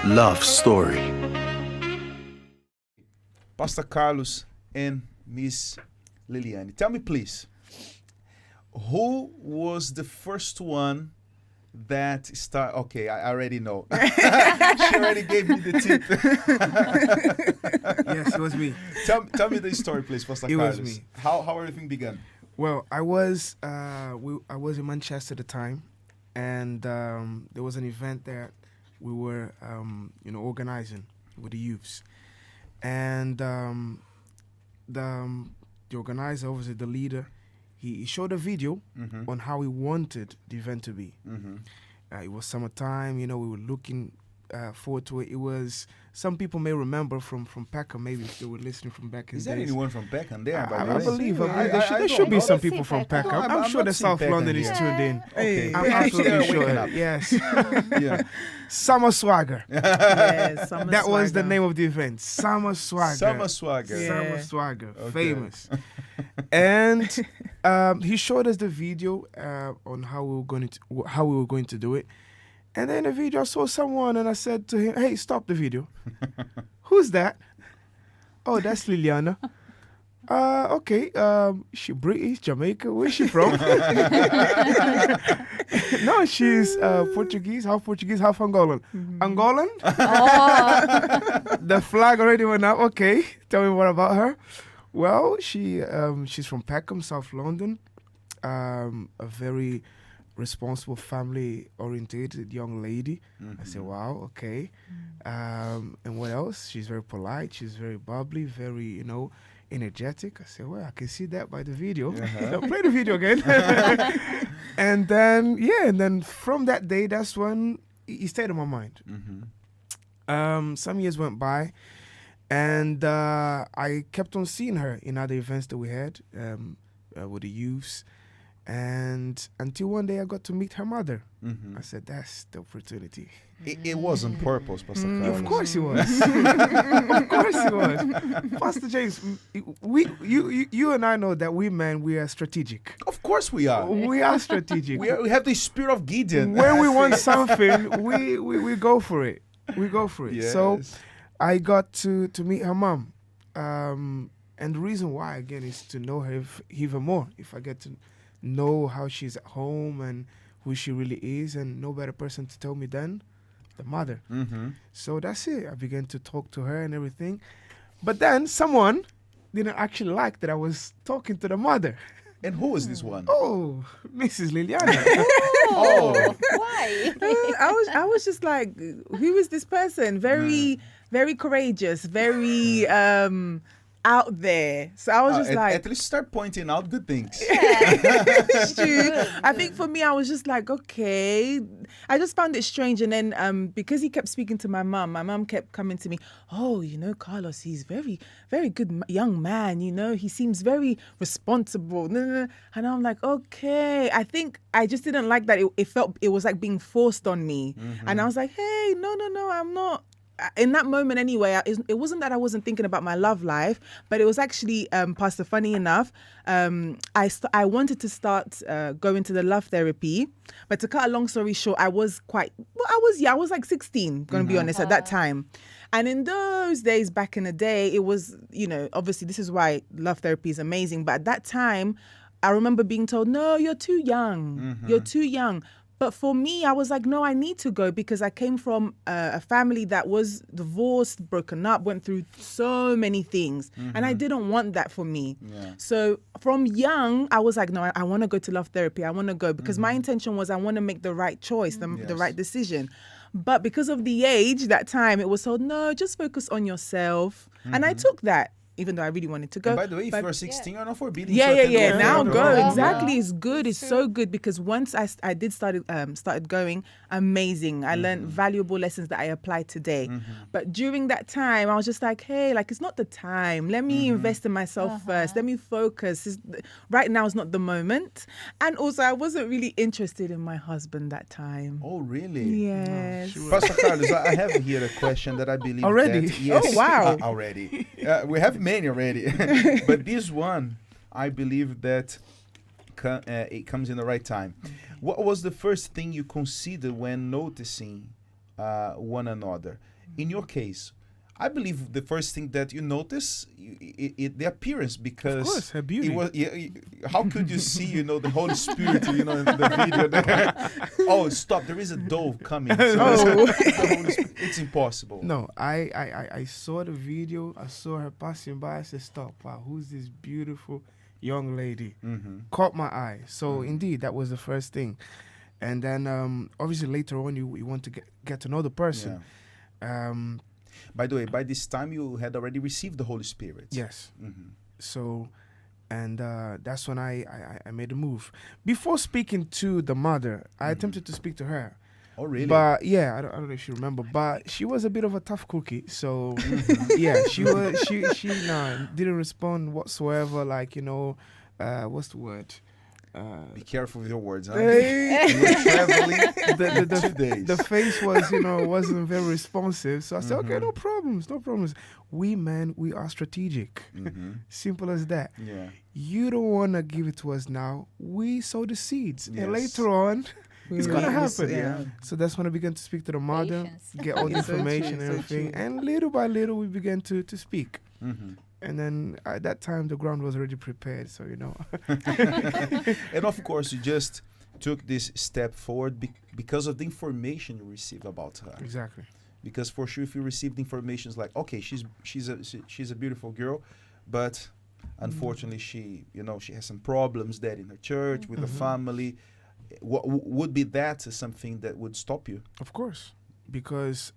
love story. Pastor Carlos and Miss Liliane. Tell me, please, who was the first one that start? Okay, I already know. She already gave me the tip. Yes, it was me. Tell me the story, please, Pastor It Carlos. was me. How everything began? Well, I was in Manchester at the time, and there was an event that we were organizing with the youths, and the organizer, obviously the leader, he showed a video on how he wanted the event to be. It was summertime, we were looking forward to it. It was, some people may remember from Peckham, maybe if they were listening from back in Is the there days. anyone from Peckham there? By the I way? believe I there should don't be know. some people from Peckham. No, I'm I'm sure not the seeing South Peckham London is here. tuned in. Okay. I'm absolutely They're sure. waking up. Yes. Yeah. Summer Swagger. Yes, Summer That was the Swagger. name of the event. Summer Swagger. Summer Swagger. Yeah. Summer Swagger. Okay. Famous. And he showed us the video on how we were going to do it. And then in the video, I saw someone and I said to him, "Hey, stop the video." "Who's that?" "Oh, that's Liliana." Okay. She British, Jamaica. Where's she from?" "No, she's Portuguese, half Angolan." "Angolan?" The flag already went up. "Okay, tell me more about her." "Well, she's from Peckham, South London. A very responsible, family-orientated young lady." I said, "Wow, okay." "And what else?" "She's very polite. She's very bubbly, very, energetic." I said, "Well, I can see that by the video." So play the video again. And then from that day, that's when he stayed in my mind. Some years went by, and I kept on seeing her in other events that we had with the youths. And until one day I got to meet her mother. I said, "That's the opportunity." It was on purpose, Pastor Carlos. Of course it was. Of course it was. Pastor James, you and I know that we are strategic. Of course we are. We are strategic. We have the spirit of Gideon. When we want something, we go for it. We go for it. Yes. So I got to meet her mom. And the reason why, again, is to know her even more. If I get to know how she's at home and who she really is, and no better person to tell me than the mother. So that's it. I began to talk to her and everything. But then someone didn't actually like that I was talking to the mother. And who is this one? Oh, Mrs. Liliane. Oh. Why? I was just like, who is this person? Very, very courageous, very out there. So I was just at least start pointing out good things. It's true. I think for me, I was just like, okay. I just found it strange. And then because he kept speaking to my mum kept coming to me, "Oh, Carlos, he's very, very good young man. He seems very responsible." And I'm like, okay. I think I just didn't like that. It was like being forced on me. And I was like, hey, no, I'm not. In that moment anyway, it wasn't that I wasn't thinking about my love life, but it was actually, Pastor, funny enough, I wanted to start going to the love therapy, but to cut a long story short, I was like 16, going to be honest, at that time. And in those days, back in the day, it was, obviously this is why love therapy is amazing, but at that time, I remember being told, "No, you're too young, you're too young." But for me, I was like, no, I need to go because I came from a family that was divorced, broken up, went through so many things. And I didn't want that for me. Yeah. So from young, I was like, no, I want to go to love therapy. I want to go because my intention was I want to make the right choice, the right decision. But because of the age, that time, it was told, no, just focus on yourself. And I took that. Even though I really wanted to go. And by the way, if you're 16, you're not forbidden. Yeah. Now go. Yeah. Exactly. It's good. It's so good because once I did started going, amazing. I learned valuable lessons that I apply today. But during that time, I was just like, hey, it's not the time. Let me invest in myself first. Let me focus. Right now is not the moment. And also, I wasn't really interested in my husband that time. Oh, really? Yes. Pastor Carlos, I have here a question that I believe Already? That, yes, Oh, wow. Already. We have many already. But this one, I believe that it comes in the right time. What was the first thing you considered when noticing one another? In your case, I believe the first thing that you notice the appearance, because Of course, her beauty. it was, how could you see, the Holy Spirit, in the video there? Oh, stop! There is a dove coming. So Oh. the Holy Spirit, it's impossible. No, I saw the video. I saw her passing by. I said, "Stop! Wow, who's this beautiful young lady?" Mm-hmm. Caught my eye. So indeed, that was the first thing. And then obviously later on, you want to get to know the person. By the way, by this time you had already received the Holy Spirit. Yes. Mm-hmm. So, and that's when I made a move. Before speaking to the mother, I attempted to speak to her. Oh, really? But yeah, I don't know if you remember, but she was a bit of a tough cookie. So yeah, she didn't respond whatsoever. Like, what's the word? Be careful with your words, huh? Hey. You were traveling the 2 days. The face was, wasn't very responsive. So I said, okay, no problems. We men, we are strategic. Mm-hmm. Simple as that. Yeah. You don't want to give it to us now. We sow the seeds. Yes. And later on, it's going to happen. Yeah. So that's when I began to speak to the mother, Patience. get all the It's so information true, and so everything. true. And little by little, we began to speak. Mm-hmm. And then at that time, the ground was already prepared. So, And of course, you just took this step forward because of the information you received about her. Exactly. Because for sure, if you received information like, okay, she's a beautiful girl, but unfortunately she has some problems there in her church with her family. What would be that something that would stop you? Of course. Because,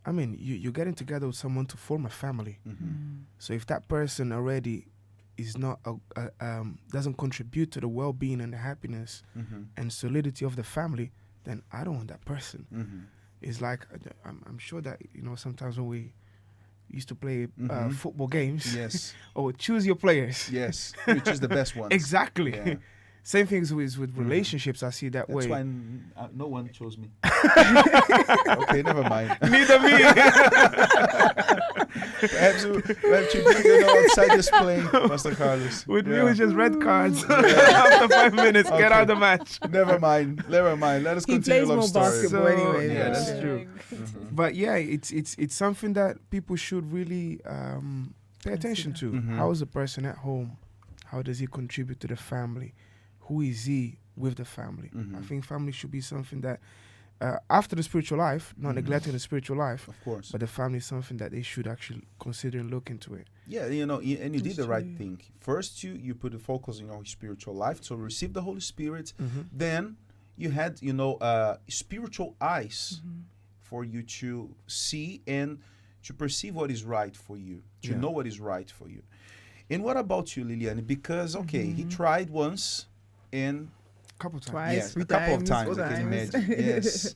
you're getting together with someone to form a family. Mm-hmm. So if that person already is not doesn't contribute to the well-being and the happiness Mm-hmm. and solidity of the family, then I don't want that person. Mm-hmm. It's like I'm sure that sometimes when we used to play Mhm. football games, Yes. or choose your players. Yes. Which is the best one. Exactly. Yeah. Same things with relationships. I see that That's way. why no one chose me. Okay, never mind. Neither me. Perhaps we have to be outside this playing, Pastor Carlos. With me, it Yeah. was just red cards. After 5 minutes, get Okay. out of the match. Never mind. Let us He continue plays love more story. basketball anyway. Yeah, Yes. that's true. But yeah, it's something that people should really pay attention to. Mhm. How is the person at home? How does he contribute to the family? Who is he with the family? Mhm. I think family should be something that after the spiritual life, not Mhm. neglecting the spiritual life, Of course. but the family is something that they should actually consider and look into it. Yeah, and you did the right true. thing. First, you put the focus on your spiritual life, so receive the Holy Spirit. Then you had, spiritual eyes for you to see and to perceive what is right for you, to Yeah. know what is right for you. And what about you, Liliane? Because, okay, he tried once and Couple times. Twice. yes, Three a couple of times, times, I can 4 times. imagine. Yes.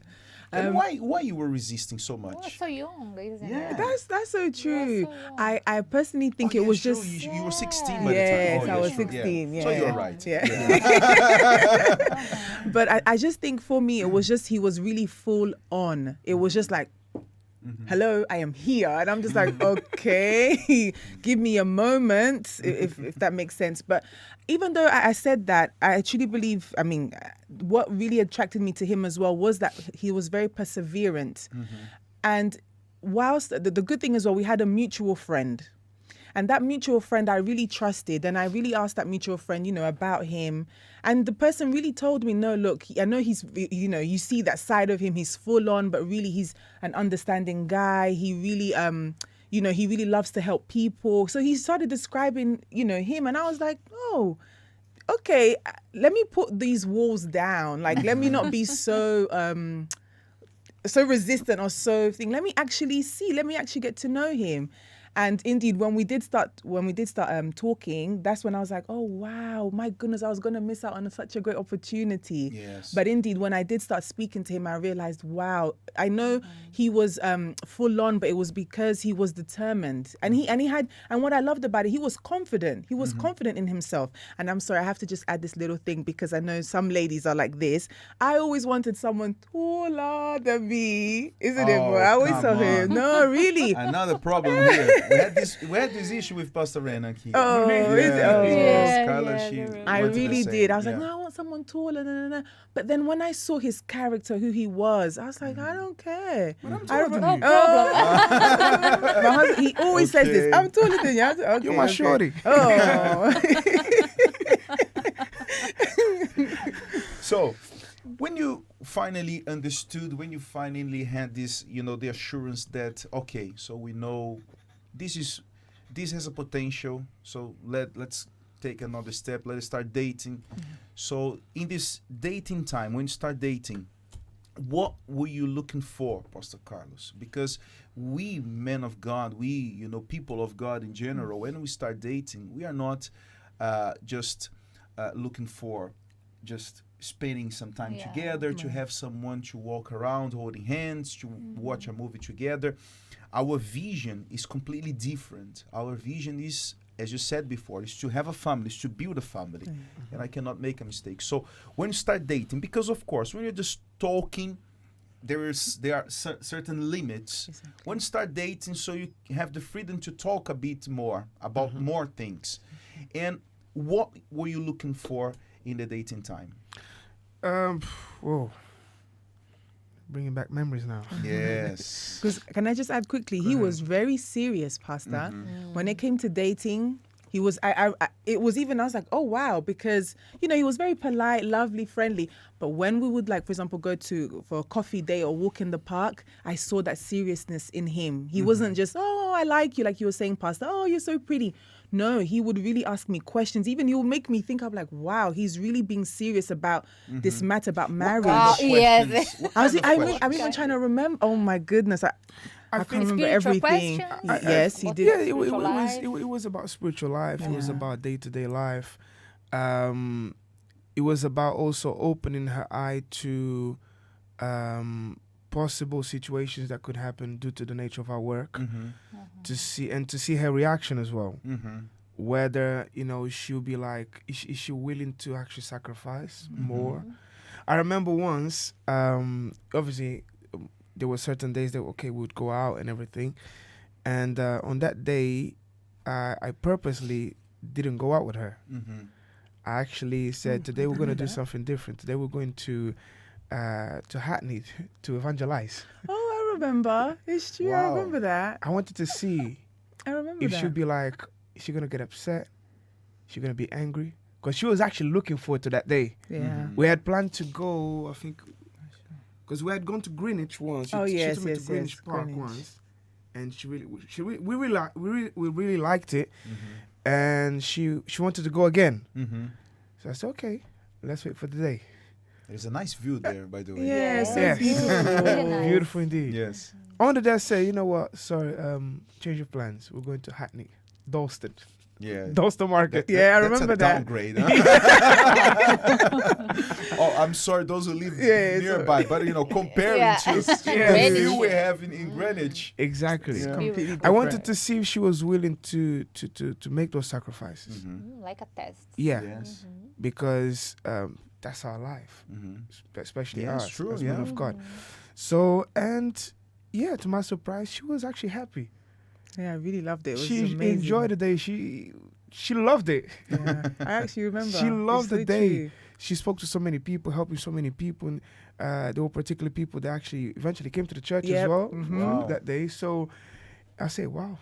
And why you were resisting so Oh, much? so young, ladies and Yeah. gentlemen. That's so true. so young. I personally think Oh, it yeah, was true. just You were 16 Yeah. by the time. Yes, Oh, I yeah, was true. 16, So you're yeah. right. Yeah. But I just think for me it was just he was really full on. It was just like, hello, I am here, and I'm just like, okay, give me a moment, if that makes sense. But even though I said that, I truly believe. I mean, what really attracted me to him as well was that he was very perseverant, and whilst the good thing is, well, we had a mutual friend. And that mutual friend I really trusted, and I really asked that mutual friend, about him. And the person really told me, no, look, I know he's, you see that side of him, he's full on, but really he's an understanding guy. He really, he really loves to help people. So he started describing, him, and I was like, oh, okay, let me put these walls down. Like, let me not be so resistant or so thing. Let me actually get to know him. And indeed, when we did start talking, that's when I was like, oh, wow, my goodness, I was going to miss out on such a great opportunity. Yes. But indeed, when I did start speaking to him, I realized, wow, I know he was full on, but it was because he was determined. And what I loved about it, he was confident. He was confident in himself. And I'm sorry, I have to just add this little thing because I know some ladies are like this. I always wanted someone taller than me. Isn't it, bro? I always come saw him. on. No, really. Another problem here. We had this issue with Pastor Renan here. Oh, is it? Oh. Yeah, Carla, yeah, she the room. I went to the really same, did. I was like, yeah. no, I want someone taller. No, no, no. But then when I saw his character, who he was, I was like, I don't care. But I'm I taller re- than you. Oh. My husband, he always says this. Okay. I'm taller than you. I was like, okay, You're my okay. shorty. Oh. So, when you finally understood, when you finally had this, the assurance that okay, so we know this has a potential. So let's take another step. Let's start dating. So in this dating time, when you start dating, what were you looking for, Pastor Carlos? Because we men of God, we people of God in general, when we start dating, we are not just looking for just spending some time Yeah. together, to have someone to walk around holding hands, to watch a movie together. Our vision is completely different. Our vision is, as you said before, is to have a family, is to build a family. And I cannot make a mistake. So when you start dating, because of course, when you're just talking, there are certain limits. Exactly. When you start dating, so you have the freedom to talk a bit more about more things. And what were you looking for in the dating time? Whoa. Bringing back memories now. Yes. Because can I just add quickly? He was very serious, Pastor. When it came to dating, he was. It was even. I was like, oh wow, because he was very polite, lovely, friendly. But when we would, like, for example, go for a coffee day or walk in the park, I saw that seriousness in him. He wasn't just, oh, I like you, like you were saying, Pastor. Oh, you're so pretty. No, he would really ask me questions. Even he would make me think, I'm like, wow, he's really being serious about this matter, about marriage. Wow, yes. I'm even trying to remember. Oh my goodness, I can't think remember spiritual everything. questions? Yes, he What- did. Yeah, it Spiritual was life. it was about spiritual life. It was Yeah. about day-to-day life. It was about also opening her eye to possible situations that could happen due to the nature of our work. To see her reaction as well. Whether she'll be like, is she willing to actually sacrifice more? I remember once, obviously, there were certain days that we would go out and everything, and on that day, I purposely didn't go out with her. I actually said, today we're going to do something different. Today we're going to Hackney to evangelize. Oh, I remember. It's true. I Wow. remember that. I wanted to see I remember if that. she'll be like, is she going to get upset? Is she going to be angry? Because she was actually looking forward to that day. Yeah. We had planned to go, I think, because we had gone to Greenwich once. Oh, She yes, took me yes, to Greenwich yes, Park Greenwich. once, and we really liked it, and she wanted to go again. So I said, okay, let's wait for the day. There's a nice view there, by the way. Yeah, so Yes. beautiful. Really nice. Beautiful indeed. Yes. On the day, I say, you know what? Sorry, change of plans. We're going to Hackney, Dalston, Yeah. Dalston Market. Yeah, I that's remember a that. downgrade. Oh, I'm sorry, those who live Yeah, it's nearby, but comparing Yeah. to It's the Greenwich. view we have in Greenwich. Exactly. Yeah. Completely different. I wanted to see if she was willing to make those sacrifices. Like a test. Yeah, Yes. because that's our life, especially Yeah, it's us true, as men yeah. of God. So, and yeah, to my surprise, she was actually happy. Yeah, I really loved it. It was She amazing. enjoyed the day. She loved it. Yeah, I actually remember. She It's loved so the day. true. She spoke to so many people, helping so many people. And there were particular people that actually eventually came to the church as Yep. well Wow. that day. So I say, wow,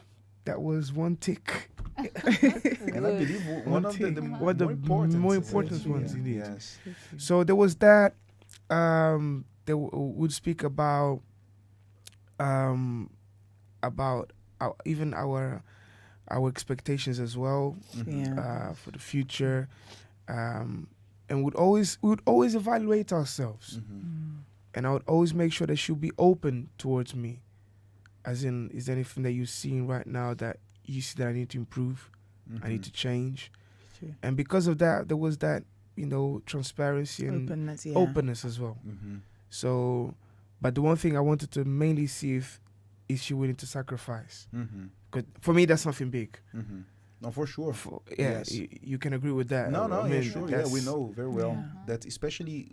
that was one tick. And I believe one of the One of the more important yeah. ones, indeed. Yes. So there was that. They would speak about even our expectations as well Yeah. for the future, and would always evaluate ourselves. And I would always make sure that she'll be open towards me, as in, is there anything that you're seeing right now that you see that I need to improve, I need to change. True. And because of that, there was that transparency and Openness, as well. So, but the one thing I wanted to mainly see is she willing to sacrifice? Because for me, that's something big. No, for sure. Yes. You can agree with that. No, I yeah, mean, sure. Yeah, that's- we know very well Yeah. that, especially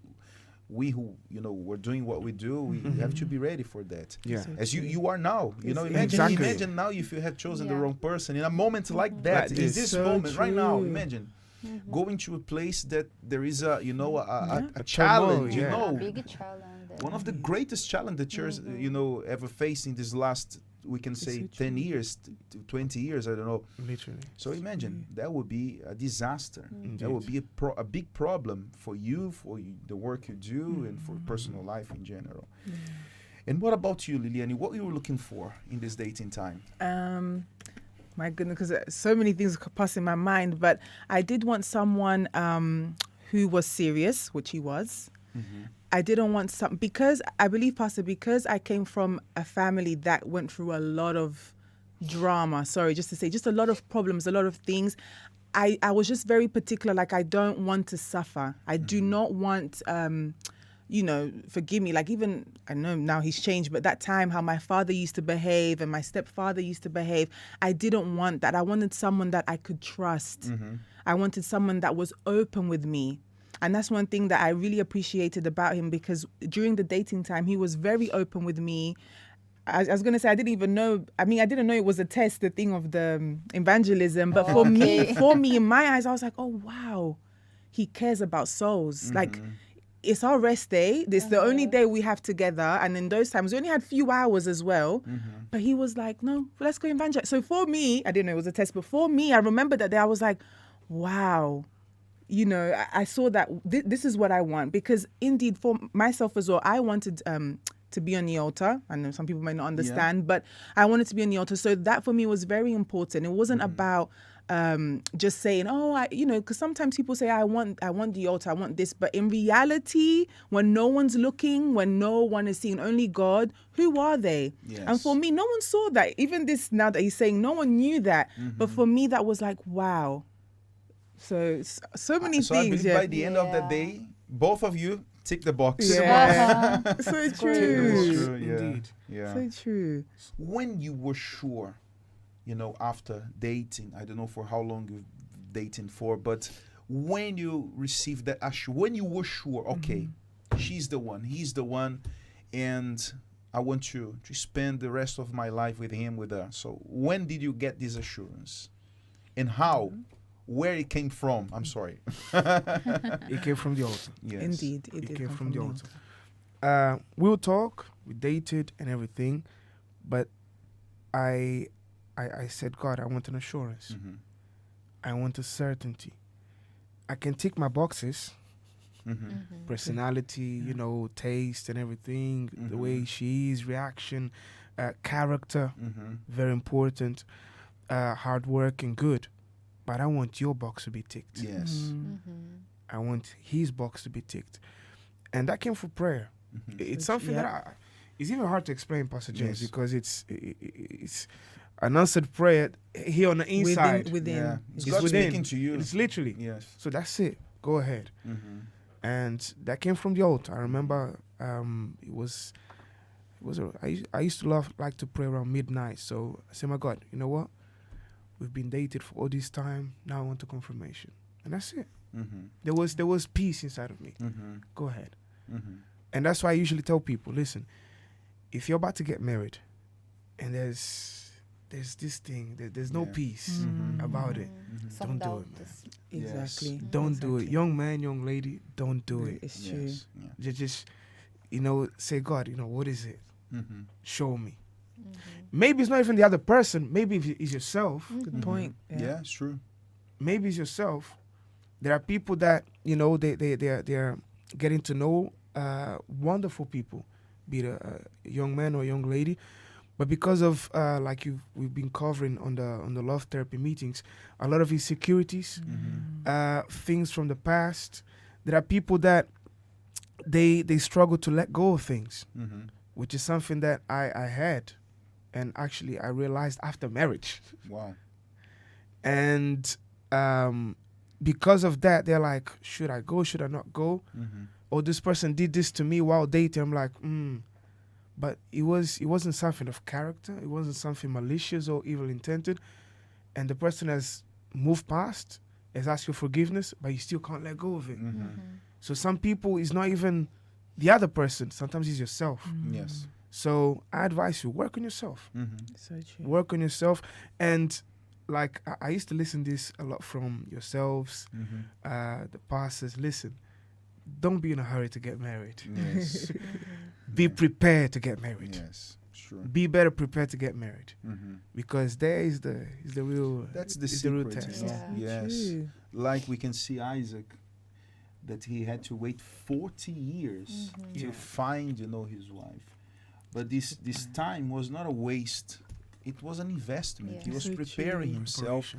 we who we're doing what we do, we have to be ready for that. Yeah. So As true. you are now, imagine Exactly. imagine now if you had chosen the Yeah. wrong person in a moment like that, Like in this. this So moment right now, true. imagine Going to a place that there is a a A challenge, turmoil, yeah. A big challenge. one of the greatest challenge the church ever faced in this last, we can say, so 10 true. years to 20 years, I don't know. Literally. So imagine that would be a disaster. That would be a big problem for you, the work you do, and for personal life in general. And what about you, Liliane? What you were looking for in this dating time? My goodness, because so many things could pass in my mind, but I did want someone who was serious, which he was. I didn't want because I believe, Pastor, because I came from a family that went through a lot of drama, just a lot of problems, a lot of things. I was just very particular, like I don't want to suffer. I do not want, forgive me, like even, I know now he's changed, but that time how my father used to behave and my stepfather used to behave, I didn't want that. I wanted someone that I could trust. I wanted someone that was open with me. And that's one thing that I really appreciated about him, because during the dating time, he was very open with me. I was going to say, I didn't know it was a test, the thing of the evangelism. But for me, in my eyes, I was like, oh, wow, he cares about souls. Like, it's our rest day. It's the only day we have together. And in those times, we only had few hours as well. But he was like, no, let's go evangelize. So for me, I didn't know it was a test. But for me, I remember that day, I was like, wow. I saw that this is what I want, because indeed for myself as well, I wanted to be on the altar. I know some people might not understand, but I wanted to be on the altar. So that for me was very important. It wasn't about just saying, because sometimes people say, I want the altar, I want this. But in reality, when no one's looking, when no one is seeing, only God, who are they? Yes. And for me, no one saw that. Even this now that he's saying, no one knew that. But for me, that was like, wow. So many So I things. believe by the end of the Yeah. day, both of you tick the box. Yeah. So Tick the box, true. true, yeah. Indeed. Yeah. So true. When you were sure, after dating, I don't know for how long you've dating for, but when you received that when you were sure, okay, she's the one, he's the one, and I want to spend the rest of my life with him, with her. So when did you get this assurance? And how? Where it came from? I'm sorry. It came from the altar. Yes. Indeed. It did came come from the altar. We would talk, we dated and everything, but I said, God, I want an assurance. I want a certainty. I can tick my boxes, personality, taste and everything, the way she is, reaction, character, very important, hard work and good. But I want your box to be ticked. Yes. I want his box to be ticked. And that came from prayer. It's something that it's even hard to explain, Pastor James, Yes. because it's an answered prayer here on the inside. Within. Yeah. It's It's God within. speaking to you. It's literally. Yes. So that's it. Go ahead. And that came from the altar. I remember I used to like to pray around midnight. So I said, my God, you know what? We've been dated for all this time. Now I want a confirmation. And that's it. There was peace inside of me. Go ahead. And that's why I usually tell people, listen, if you're about to get married and there's this thing, there's no Yeah. peace about it, Some don't do doubt it, man. is- Exactly. Don't do it. Young man, young lady, don't do it. It's true. Yes. Yeah. Just say, God, what is it? Show me. Mhm. Maybe it's not even the other person. Maybe it's yourself. Good point. Yeah, it's true. Maybe it's yourself. There are people that they're getting to know wonderful people, be it a young man or a young lady, but because of we've been covering on the love therapy meetings, a lot of insecurities, things from the past. There are people that they struggle to let go of things, which is something that I had, and actually I realized after marriage. Wow. And because of that, they're like, should I go? Should I not go? Or this person did this to me while dating. I'm like, But it wasn't something of character. It wasn't something malicious or evil intended. And the person has moved past, has asked you forgiveness, but you still can't let go of it. So some people, it's not even the other person. Sometimes it's yourself. Yes. So I advise you, work on yourself. So true. Work on yourself. And like I used to listen this a lot from yourselves, the pastors. Listen, don't be in a hurry to get married. Yes. Be prepared to get married. Yes. Sure. Be better prepared to get married, Mm-hmm. because there is the real. That's the is the real secret. test. You know? Yeah. Yes. True. Like we can see Isaac, that he had to wait 40 years to Yeah. find, his wife. But this time was not a waste. It was an investment. He Yeah. was So preparing true. himself.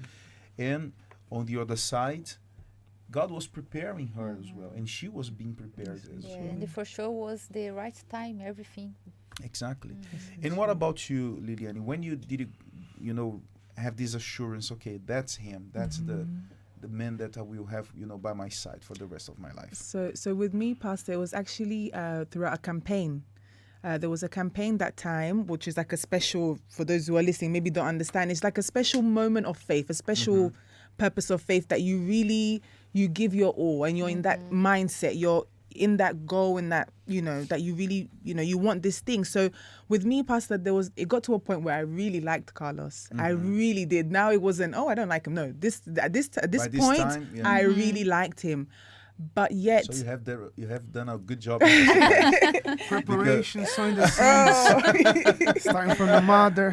And on the other side, God was preparing her as well. And she was being prepared as Yeah, well. and for sure was the right time, everything. Exactly. And what about you, Liliane? When you did, have this assurance, okay, that's him. That's the man that I will have, by my side for the rest of my life. So with me, Pastor, it was actually throughout a campaign. There was a campaign that time, which is like a special, for those who are listening, maybe don't understand. It's like a special moment of faith, a special purpose of faith that you give your all, and you're in that mindset. You're in that goal, and that, that you really, you want this thing. So with me, Pastor, it got to a point where I really liked Carlos. I really did. Now it wasn't, I don't like him. No, at this By this point, time, yeah. I really liked him. But yet, So you have done a good job. Preparation, sowing the seeds, starting from the mother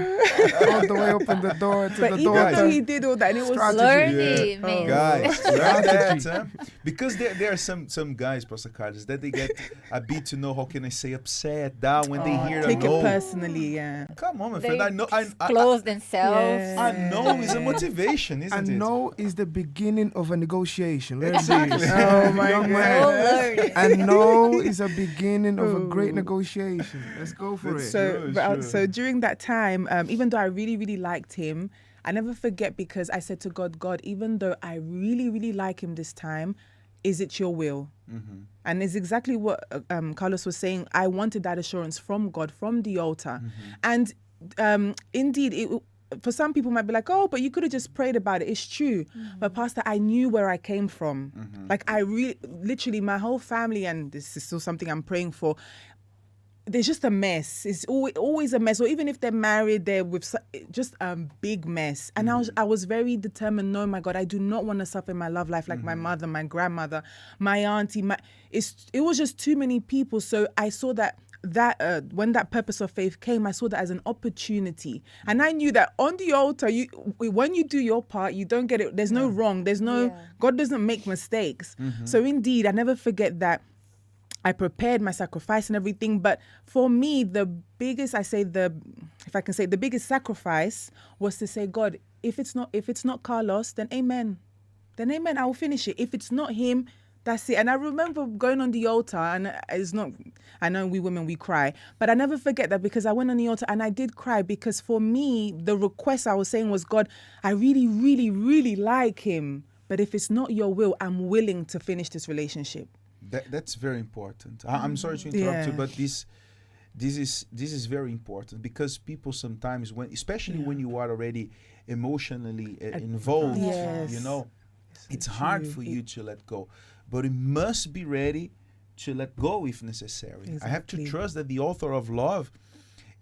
all the way open the door to but the even daughter. though he did all that, and it was Strategy. Learn Yeah. it, man. Guys, learn that, Strategy. because there are some guys, Pastor Carlos, that they get a bit, how can I say, upset, down when they hear a take it no. personally, yeah. Come on, my They friend. I know. close themselves. Yeah. I know it's a motivation, isn't And it? no is the beginning of a negotiation. Let's Exactly. see. Oh my Young God. man. So learn it. And no is a beginning of a great Ooh. negotiation. Let's go for That's it. So, Sure, but sure. so during that time, even though I really, really liked him, I never forget, because I said to God, even though I really, really like him this time, is it your will? And it's exactly what Carlos was saying. I wanted that assurance from God, from the altar. And indeed, for some people might be like, oh, but you could have just prayed about it. It's true. But Pastor, I knew where I came from. Like I really, literally my whole family, and this is still something I'm praying for, there's just a mess. It's always a mess. Or even if they're married, they're with just a big mess. And I was very determined. No, my God, I do not want to suffer in my love life like my mother, my grandmother, my auntie. It was just too many people. So I saw that when that purpose of faith came, I saw that as an opportunity. And I knew that on the altar, when you do your part, you don't get it. There's no wrong. There's no, God doesn't make mistakes. So indeed, I never forget that I prepared my sacrifice and everything. But for me, the biggest sacrifice was to say, God, if it's not Carlos, then amen. Then amen, I will finish it. If it's not him, that's it. And I remember going on the altar, and it's not, I know we women, we cry, but I never forget that, because I went on the altar and I did cry, because for me, the request I was saying was, God, I really, really, really like him. But if it's not your will, I'm willing to finish this relationship. That's very important. I'm sorry to interrupt you, Yeah. but this is very important, because people sometimes, especially when you are already emotionally involved, Yes. it's hard true. for you to let go. But you must be ready to let go if necessary. I have to Exactly. trust that the author of love,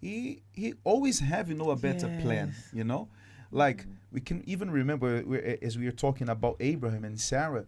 he always have a better plan. Like we can even remember, as we are talking about Abraham and Sarah.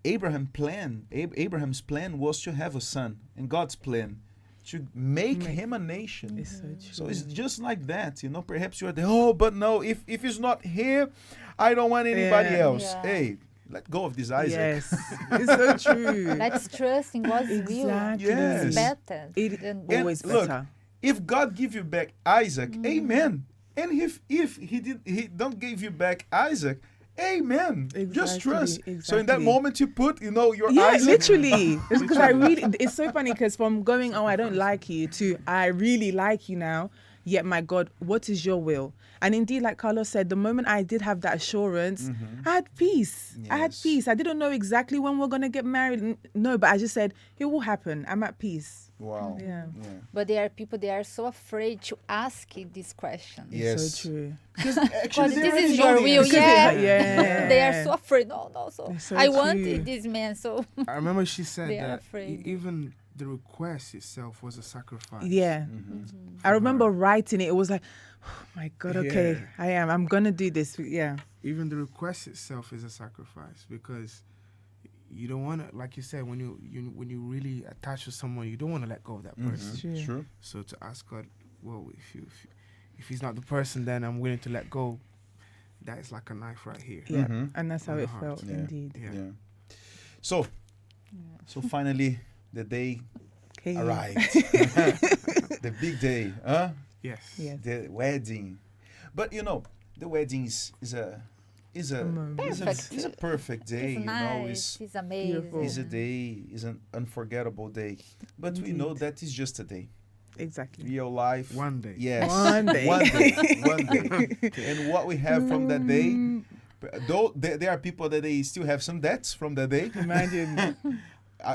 Abraham's plan was to have a son, and God's plan to make him a nation. It's so true. So it's just like that, Perhaps you're there, but no, if it's not here, I don't want anybody Yeah. else. Yeah. Hey, let go of this Isaac. Yes, it's so true. Let's trust in God's will. Exactly. Yes. It's better. It than always look, better. If God give you back Isaac, amen. And if he don't give you back Isaac, amen. Just Exactly, trust. So in that exactly. moment you put, your Yeah, Isaac. literally. It's because it's so funny, because from going, I don't like you, to I really like you now. Yet, my God, what is your will? And indeed, like Carlos said, the moment I did have that assurance, I had peace. I had Yes. peace. I didn't know exactly when we're going to get married. No, but I just said, it will happen. I'm at peace. Wow. Yeah. But there are people, they are so afraid to ask this question. Yes. It's so true. Because God, actually they this already is know your the will, answer. yeah. Yeah. They are so afraid. No. So It's so I want true. this man. So I remember she said They are that afraid. even the request itself was a sacrifice. Yeah. I remember writing it. It was like, oh my God, okay, Yeah. I'm going to do this. Yeah. Even the request itself is a sacrifice, because you don't want to, like you said, when you really attach to someone, you don't want to let go of that person. True. True. So to ask God, well, if he's not the person, then I'm willing to let go. That is like a knife right here. Yeah. Mhm. And that's how On the it heart. felt, Yeah. indeed. Yeah. Yeah. So finally, the day Okay. arrived. The big day, huh? Yes. Yes. The wedding. But the wedding is a Perfect. perfect day. It's nice. It's amazing. Beautiful. Is a day, is an unforgettable day. But we know that is just a day. Exactly. Real life. One day. Yes. One day. One day. One day. And what we have from that day, though there are people that they still have some debts from that day. Imagine.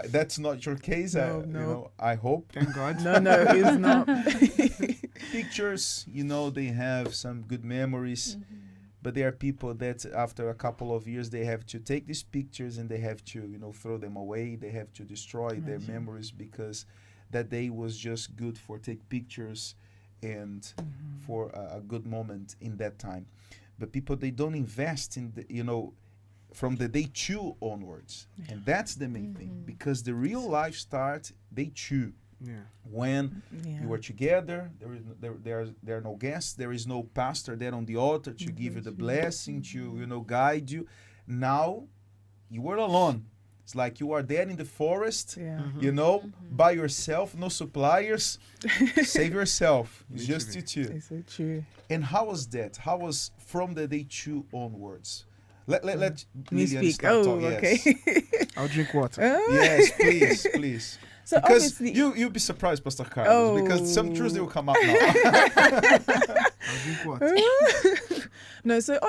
That's not your case. No. I hope. Thank God. No, it's not. Pictures, they have some good memories. But there are people that after a couple of years, they have to take these pictures and they have to, throw them away. They have to destroy their memories because that day was just good for take pictures and for a good moment in that time. But people, they don't invest in from the day 2 onwards. And that's the main thing, because the real life starts day 2. Yeah. When Yeah. you are together, there are no guests, there is no pastor there on the altar to give you the blessing, to guide you. Now you are alone. It's like you are there in the forest, Yeah. by yourself, no suppliers. Save yourself. It's just you two. It's so true. And how was that? How was from the day 2 onwards? Let Me Liliane speak. start Oh, talk. okay. Yes. I'll drink water. Yes, please. So Because obviously, you'll be surprised, Pastor Carlos, because some truths will come out now. I'll drink water. no. So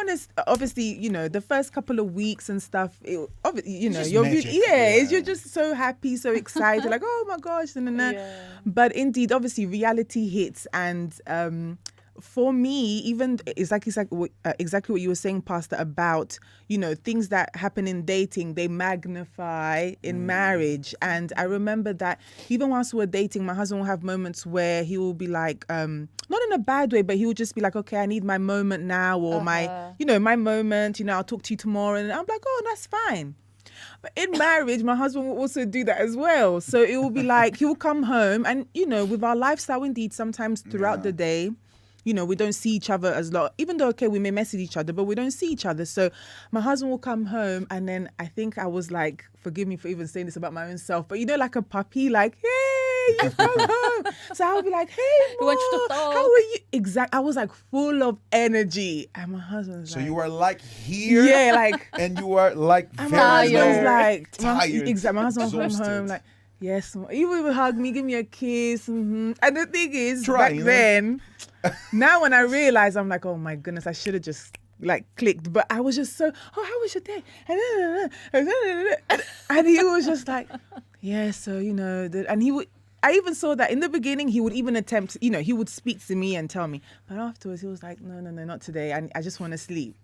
obviously, the first couple of weeks and stuff, you're just magic. you're just so happy, so excited, like, oh my gosh, nah. Yeah. But indeed, obviously, reality hits, and for me, even it's like exactly what you were saying, Pastor, about things that happen in dating, they magnify in marriage. And I remember that even whilst we were dating, my husband will have moments where he will be like, not in a bad way, but he will just be like, okay, I need my moment now, or my moment. I'll talk to you tomorrow, and I'm like, oh, that's fine. But in marriage, my husband will also do that as well. So it will be like he will come home, and with our lifestyle, indeed, sometimes throughout the day, we don't see each other as long, even though, okay, we may message each other, but we don't see each other. So my husband will come home, and then I think I was like, forgive me for even saying this about my own self, but like a puppy, like, hey, you've come home. So I'll be like, hey, We want you to talk. how are you? Exactly. I was like full of energy. And my husband's So like, you are like here, yeah, like, and you are like and very my husband's low, like, tired, exactly. My husband will come exhausted. home like, yes, he would hug me, give me a kiss. And the thing is, Trying, back then, now when I realize, I'm like, oh my goodness, I should have just like clicked. But I was just so, oh, how was your day? And he was just like, yeah, so, and he would, I even saw that in the beginning, he would even attempt, he would speak to me and tell me. But afterwards, he was like, no, not today. I just want to sleep.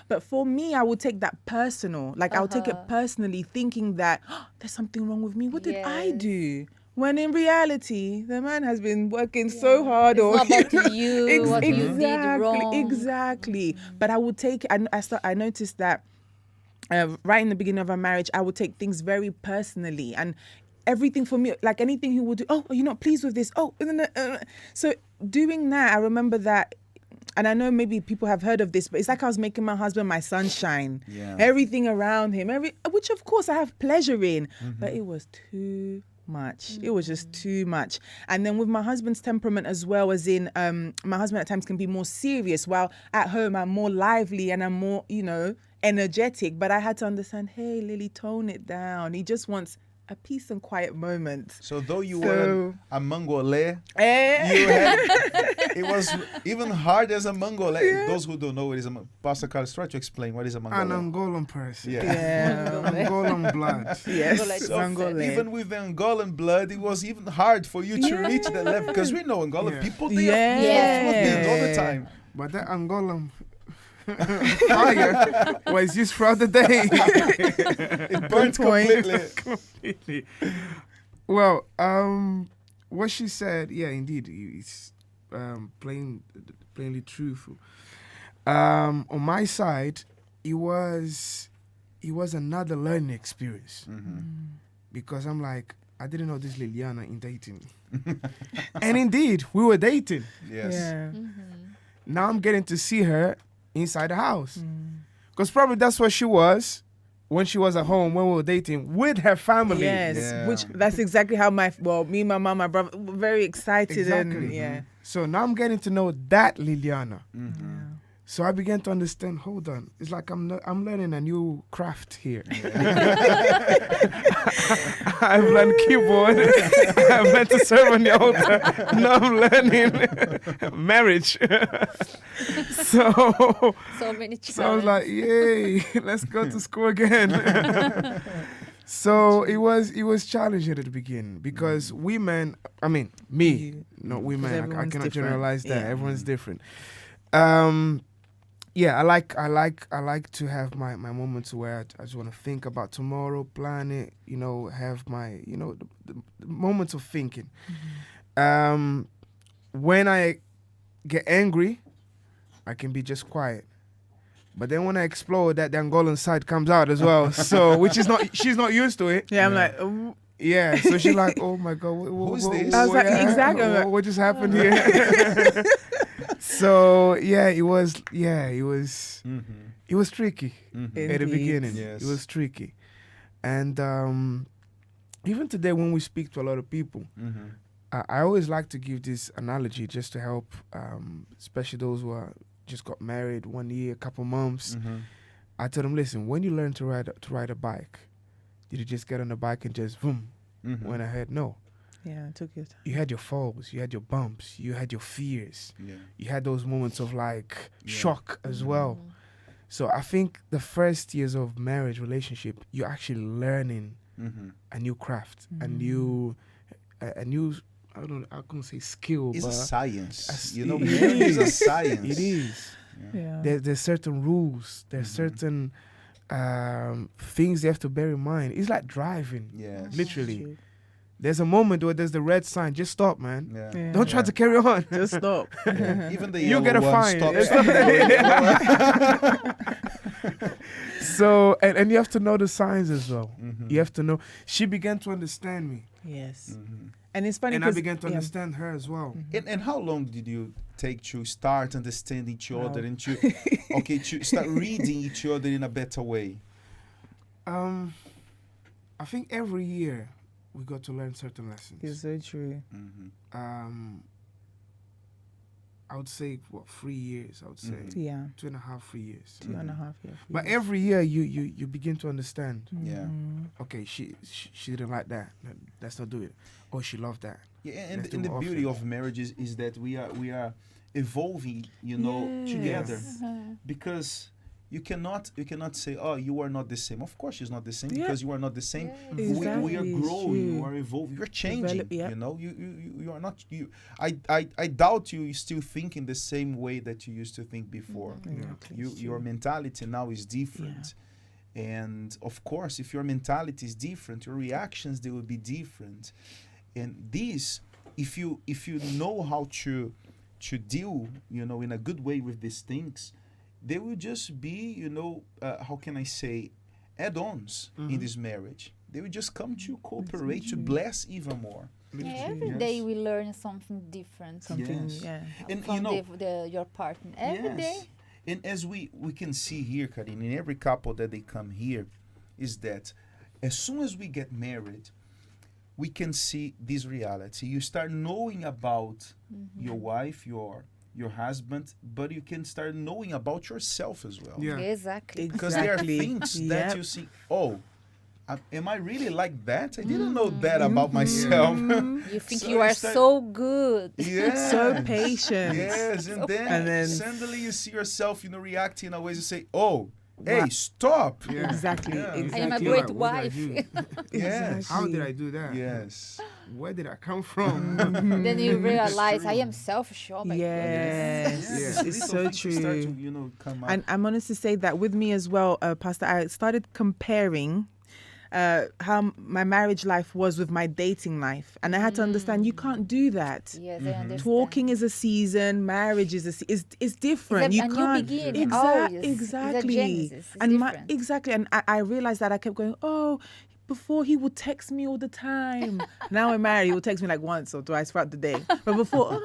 But for me, I would take that personal. Like, I would take it personally, thinking that there's something wrong with me. What did I Yes. do? When in reality, the man has been working so hard. It's or not about you, what you did wrong. Exactly. But I would take, I noticed that right in the beginning of our marriage, I would take things very personally. And everything for me, like anything he would do, oh, are you not pleased with this? Oh, so doing that, I remember that. And I know maybe people have heard of this, but it's like I was making my husband my sunshine. Yeah. Everything around him, which of course I have pleasure in, but it was too much. It was just too much. And then with my husband's temperament as well, as in my husband at times can be more serious, while at home I'm more lively and I'm more, energetic. But I had to understand, hey, Lily, tone it down. He just wants a peace and quiet moment. So though you were a Mangolais, Eh. you had, it was even hard as a Mangolais. Those who don't know what is a Pastor Carlos, try to explain what is a An Mangolais. Angolan person. Yeah. Angolan blood. Yes. So Mangolais. even with the Angolan blood, it was even hard for you to reach that level, because we know Angolan Yeah. people, they Yeah. are full of all the time. But that Angolan fire was used throughout the day. It burnt point. completely. Completely. Well, what she said, yeah, indeed, it's plainly truthful. On my side, it was another learning experience because I'm like, I didn't know this Liliana in dating, and indeed, we were dating. Yes. Yeah. Now I'm getting to see her inside the house, because probably that's what she was when she was at home when we were dating with her family. Yes, Yeah. which that's exactly how me, my mom, my brother were very excited and Exactly. yeah. So now I'm getting to know that Liliana. Mm-hmm. So I began to understand. Hold on, it's like I'm learning a new craft here. I've learned keyboard. I've learned to serve on the altar. Now I'm learning marriage. so So many so I was challenges. like, yay, let's go to school again. So it was challenging at the beginning because women, I mean me, You- not because women. I everyone's cannot different. generalize that. Yeah. Everyone's different. Yeah, I like to have my moments where I just want to think about tomorrow, plan it, have my, the moments of thinking. When I get angry, I can be just quiet. But then when I explode, that the Angolan side comes out as well. So, she's not used to it. Yeah, I'm like, "Ooh." Yeah, so she's like, oh my God, Who's this? I was like, exactly. I'm like, What just happened here? So yeah, it was tricky at the Indeed. beginning. Yes. It was tricky, and even today when we speak to a lot of people, I always like to give this analogy just to help, especially those who are just got married 1 year, a couple months. I tell them, listen, when you learn to ride a bike, did you just get on the bike and just boom went ahead? No. yeah, I took it. You had your falls, you had your bumps, you had your fears, Yeah. you had those moments of like Yeah. shock as well. So I think the first years of marriage relationship, you're actually learning a new craft, a new, I don't know, I couldn't say skill, It's but a science. it Marriage is a is. science. it is. Yeah. There's certain rules, there's certain things you have to bear in mind. It's like driving, Yes. literally. True. There's a moment where there's the red sign, just stop, man. Yeah. Yeah. Don't try to carry on. Just stop. Yeah. Even the You'll yellow get a one fine. stops. So, and you have to know the signs as well. You have to know. She began to understand me, Yes. And it's funny and I because began to understand her as well. And how long did you take to start understanding each other Wow. and to start reading each other in a better way? I think every year we got to learn certain lessons. it's so true. I would say 3 years. I would say Yeah. 2.5, 3 years. 2.5 years. But every year you begin to understand. Yeah. Okay, she didn't like that. Let's not do it. Oh, she loved that. Yeah, and, Let's do and the more beauty often. of marriages is that we are evolving, together. Because you cannot say, oh, you are not the same. Of course, she's not the same Yeah. because you are not the same. Yes. We are Exactly, it's growing, you true. are evolving, you're changing. Develop, yeah. You are not you. I doubt you still think in the same way that you used to think before. Exactly, it's Your true. mentality now is different. And of course, if your mentality is different, your reactions they will be different. And this, if you know how to deal, in a good way with these things, they will just be, how can I say, add-ons in this marriage. They will just come to cooperate, to bless even more. Yeah, every Yes. day we learn something different Something, Yes. yeah. And from your partner. Every day. And as we can see here, Karine, in every couple that they come here, is that as soon as we get married, we can see this reality. You start knowing about your wife, your husband, but you can start knowing about yourself as well. Yeah. Exactly. Because there are Exactly. things that Yep. you see, am I really like that? I didn't know that about myself. You think So you you are start- so good. Yeah. So patient. Yes, So and then patient. suddenly you see yourself, reacting in a way to say, "Oh, hey, stop!" Yeah. Exactly. Yeah. I am a Exactly. great What did I wife. do? Yes, How did I do that? yes, Where did I come from? Then you realize I am selfish. Oh my goodness. Yes. yes. It's Little so things start true. to, come up. And I'm honest to say that with me as well, Pastor, I started comparing how my marriage life was with my dating life, and I had to understand you can't do that. Yes, I understand. Talking is a season, marriage is is different. It's you a new can't beginning, always. It's a exactly Genesis. It's and different. exactly. And I realized that I kept going, oh. Before he would text me all the time. Now I'm married, he would text me like once or twice throughout the day. But before,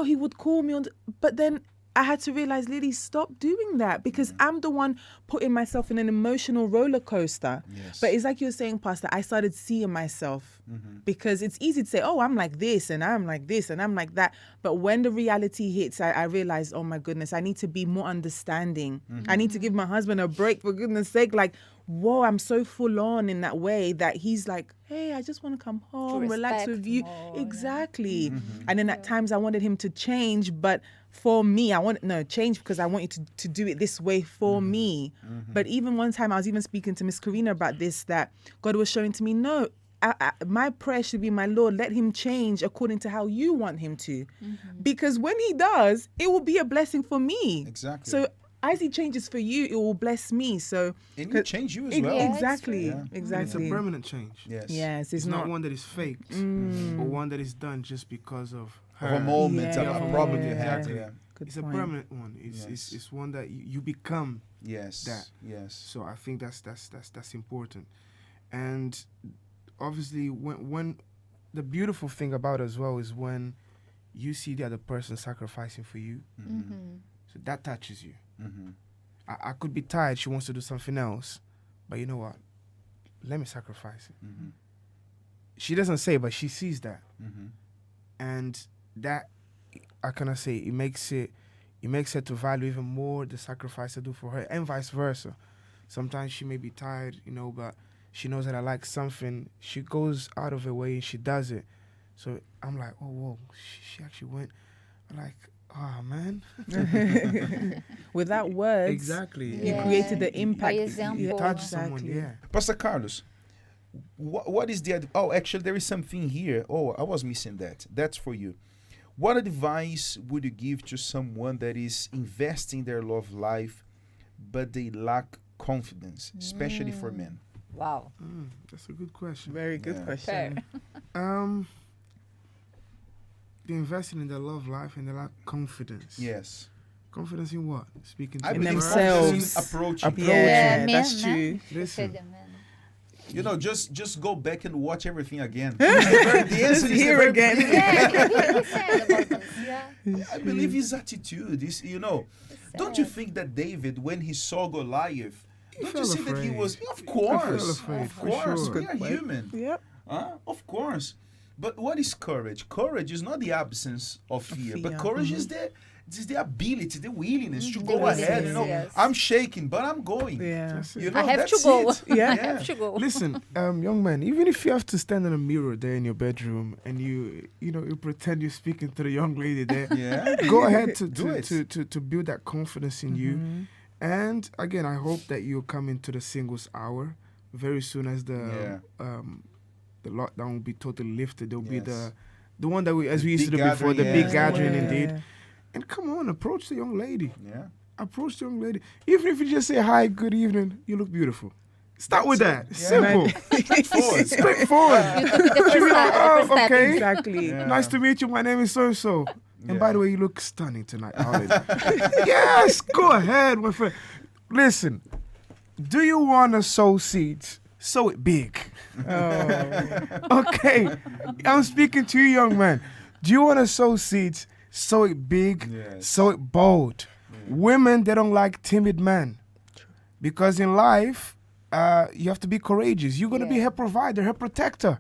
he would call me but then I had to realize, Lily, stop doing that, because I'm the one putting myself in an emotional roller coaster. Yes. But it's like you were saying, Pastor, I started seeing myself, because it's easy to say, oh, I'm like this and I'm like this and I'm like that. But when the reality hits, I realized, oh my goodness, I need to be more understanding. I need to give my husband a break, for goodness sake. Like, whoa, I'm so full on in that way that he's like, hey, I just want to come home, relax with you. more, yeah. Exactly. And then at times I wanted him to change, but for me, change because I want you to do it this way for me. But even one time I was even speaking to Miss Karina about this, that God was showing to me, no, my prayer should be, my Lord, let him change according to how you want him to. Because when he does, it will be a blessing for me. Exactly. So as he changes for you, it will bless me. So And you change you as well. Yeah, exactly, Yeah. exactly. It's a permanent change. Yes. Yes, It's not one that is faked or one that is done just because of her. Of a moment, of a problem you had. Exactly. Yeah. Good It's point. a permanent one. It's one that you become. Yes. That. Yes. So I think that's important. And obviously, when the beautiful thing about it as well is when you see the other person sacrificing for you. So that touches you. I could be tired. She wants to do something else, but you know what? Let me sacrifice it. She doesn't say, but she sees that, and that, how can I say? It makes her to value even more the sacrifice I do for her, and vice versa. Sometimes she may be tired, but she knows that I like something. She goes out of her way and she does it. So I'm like, oh whoa, she actually went. I'm like, oh man. Without words, Exactly. you created the impact. By example. You touch Exactly. someone, yeah. Pastor Carlos, what is the... Oh, actually, there is something here. Oh, I was missing that. That's for you. What advice would you give to someone that is investing their love life, but they lack confidence, especially for men? Wow. That's a good question. Very good Yeah. question. They invested in their love life and they lack confidence. Yes. Confidence in what? Speaking to I In believe themselves. confidence in approaching. Yeah, men, that's man. true. Listen. Said the man. You know, just go back and watch everything again. The answer is Here the very again. beginning. Yeah, he said about this. Yeah. I believe his attitude is, don't you think that David, when he saw Goliath, don't you felt see that he afraid. was, of He course, felt afraid, of for course, sure. we are human. Yep. Of course. But what is courage? Courage is not the absence of fear, but fear. courage is the ability, the willingness to The go ahead. willingness, yes. I'm shaking, but I'm going. Yeah. That's it. You know, I have that's to go. it. Yeah. I have to go. Listen, young man, even if you have to stand in a mirror there in your bedroom and you pretend you're speaking to the young lady there, Yeah. go ahead to Do it. to build that confidence in you. And again, I hope that you'll come into the singles hour very soon as the lockdown will be totally lifted. There'll be Yes. the one that we The used to do big before, the gathering, big yeah. gathering Yeah. indeed. And come on, approach the young lady. Yeah. Approach the young lady. Even if you just say hi, good evening, you look beautiful. Start with that. Yeah. Simple. Straightforward. Straightforward. You took the first step. Oh, okay. Exactly. Yeah. Nice to meet you. My name is so-and-so. And Yeah. by the way, you look stunning tonight. Already. Yes, go ahead, my friend. Listen, do you want to sow seeds? Sow it big. Okay. I'm speaking to you, young man. Do you want to sow seeds? Sow it big. Yes. Sow it bold. Women, they don't like timid men. Because in life, you have to be courageous. You're going to be Yeah. her provider, her protector.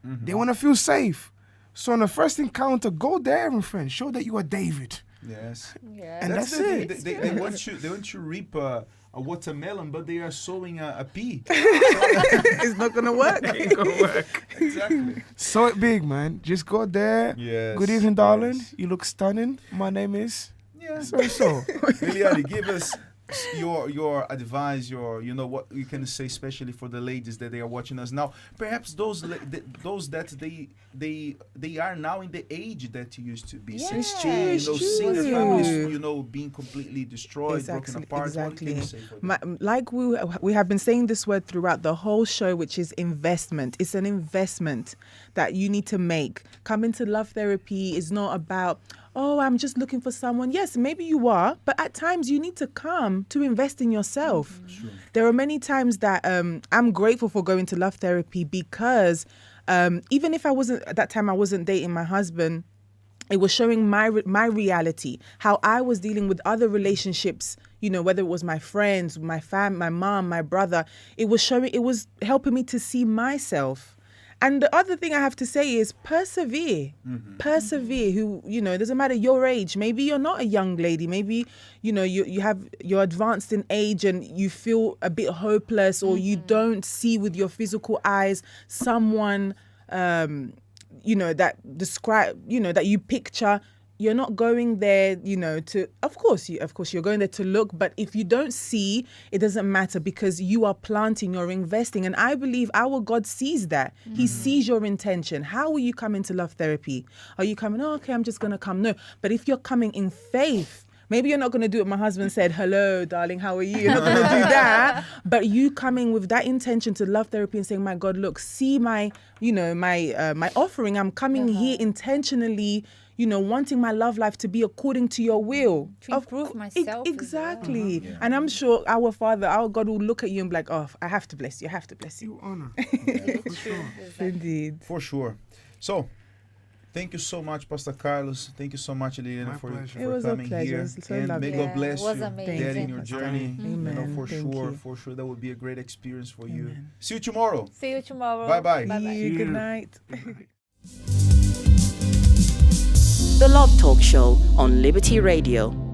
They want to feel safe. So on the first encounter, go there, my friend. Show that you are David. Yes. Yeah. And that's the- it. They want you. They want you to reap a watermelon, but they are sowing a pea. It's not gonna work. Exactly. Sow it big, man. Just go there. Yes. Good evening, darling. yes. You look stunning. My name is Yeah. so. Liliane, your advice, your what you can say, especially for the ladies that they are watching us now. Perhaps those that they are now in the age that you used to be, Yeah, 16, it's seeing their true. families, being completely destroyed, broken apart. Exactly. What can you say for them? Like we have been saying this word throughout the whole show, which is investment. It's an investment that you need to make. Coming to love therapy is not about, oh, I'm just looking for someone. Yes, maybe you are, but at times you need to come to invest in yourself. Sure. There are many times that I'm grateful for going to love therapy because even if I wasn't dating my husband, it was showing my reality, how I was dealing with other relationships, whether it was my friends, my my mom, my brother. It was helping me to see myself. And the other thing I have to say is persevere. Persevere. Doesn't matter your age. Maybe you're not a young lady. Maybe, you're advanced in age and you feel a bit hopeless, or you don't see with your physical eyes someone, that that you picture. You're not going there, of course you're going there to look, but if you don't see, it doesn't matter, because you are planting, you're investing. And I believe our God sees that. He sees your intention. How will you come into love therapy? Are you coming, oh, okay, I'm just going to come? No. But if you're coming in faith, maybe you're not going to do what my husband said, hello, darling, how are you? You're not going to do that. But you coming with that intention to love therapy and saying, my God, look, see my offering. I'm coming here intentionally, wanting my love life to be according to your will. To improve myself. Exactly. Yeah. And I'm sure our Father, our God will look at you and be like, oh, I have to bless you. I have to bless you. You honor. For sure. Indeed. For sure. So, thank you so much, Pastor Carlos. Thank you so much, Liliane, for It was a coming pleasure. here. It was so And lovely. may God bless it was you amazing. there in your Thank you. journey. Amen. For sure, that would be a great experience for you. Amen. See you tomorrow. See you tomorrow. Bye-bye. Bye-bye. See you. Good night. The Love Talk Show on Liberty Radio.